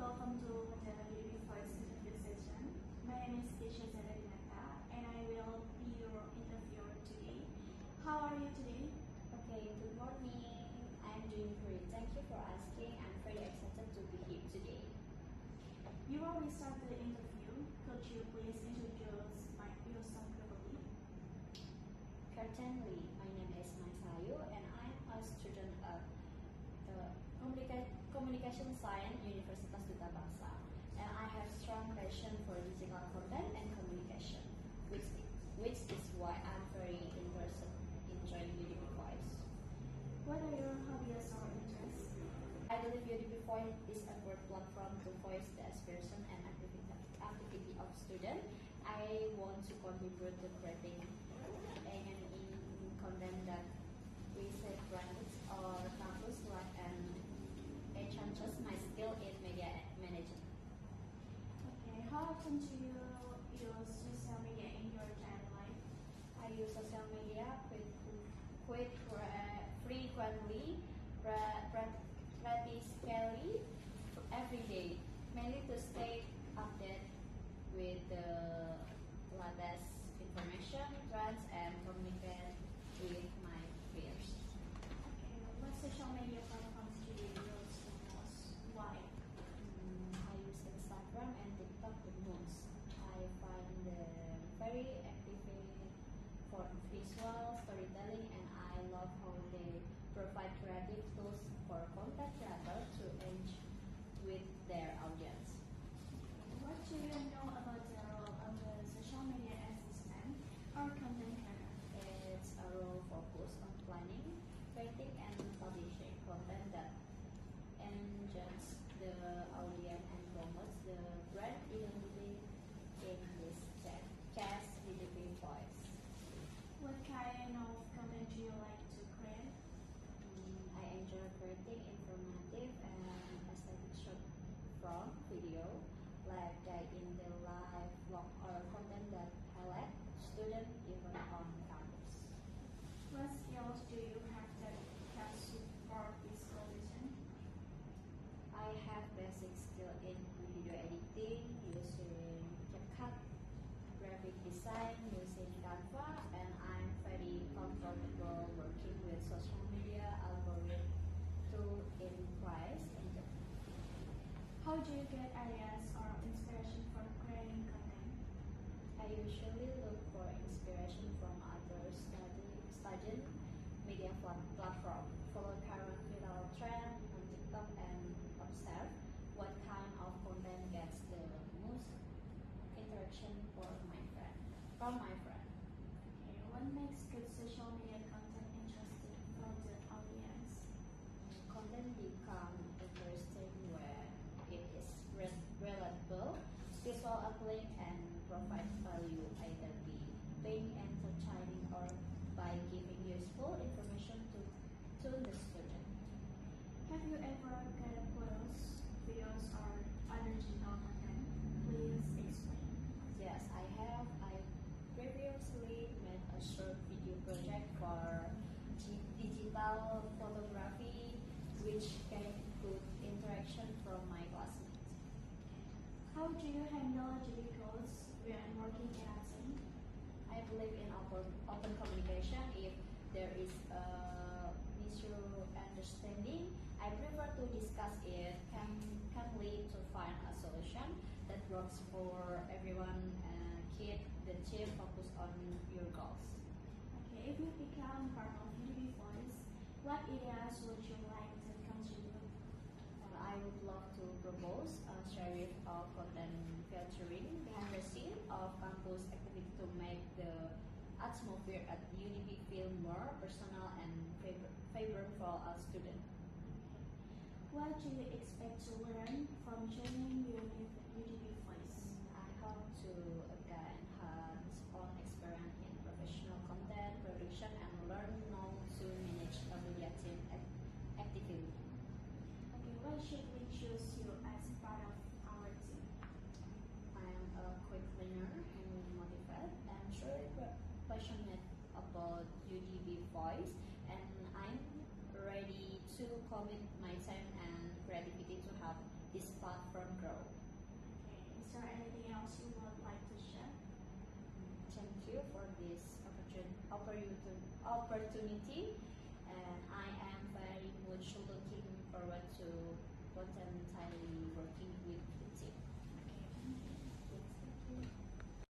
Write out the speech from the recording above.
welcome to the UDB Voice interview session. My name is Desha Zaradinata and I will be your interviewer today. How are you today? Okay, good morning. I'm doing great. Thank you for asking. I'm very excited to be here today. Before we start the interview, could you please introduce yourself quickly? Certainly, my name is Masayu and I'm a student of the Communication Science Universitas Duta Bangsa. And I have strong passion for digital content and communication, which is why I'm very interested in joining UDB Voice. What are your hobbies or interests? I believe UDB Voice is a great platform to voice the aspiration and activity of students. I want to contribute to creating and content that research brands or campus life and enhances my skill in media management. Okay, how often do you use social media in your daily life? I use social media frequently, practically every day, mainly to stay updated with the latest information, trends, and communicate with my peers. Okay, what social media platforms do you use the most? Why? I use Instagram and TikTok the most. I find them very active for visual storytelling, and I love how they provide creative tools for content creators to engage with their audience. What do you know about the role of the social media assistant or content creator? It's a role focused on planning, creating, and publishing content that engages the audience and promotes the brand identity in this case UDB Voice. What kind of content do you like to create? I enjoy creating informative and aesthetic short form video, like day in the life vlog or content that highlight student even on campus. What skills do you have that can support this vision? I have basic skill in video editing using CapCut, graphic design using Canva, and I'm very comfortable working with social media algorithm to increase engagement. How do you get ideas or inspiration for creating content? I usually look for inspiration from other studying media platform, follow current viral trend on TikTok, and observe what kind of content gets the most interaction from my friend. Okay, what makes good social media content interesting for the audience? Content become interesting when it is relatable, visual appealing, and provides value, either being entertaining or by giving useful information to the student. Have you ever created photos, videos, or other digital content? Please explain. Yes, I have. I previously made a short video project for digital photography, which gained good interaction from my classmates. How do you handle difficulties when working in a team? I believe in open communication. If there is a misunderstanding, I prefer to discuss it calmly to find a solution that works for everyone and keep the team focused on your goals. Okay, if you become part of UDB Voice, what ideas would you like to contribute? I would love to propose a series of content featuring behind the scene of campus activity to make the atmosphere at UDB feel more personal and favorable for our students. What do you expect to learn from joining UDB Voice? I hope to gain hands-on experience in professional content production and learn how to manage a media team actively. Okay, why should we choose you as part of our team? I am a quick learner and motivated and truly passionate about UDB Voice, and I'm ready to commit my time and creativity to help this platform grow. else you would like to share? Thank you for this opportunity, and I am very much looking forward to potentially working with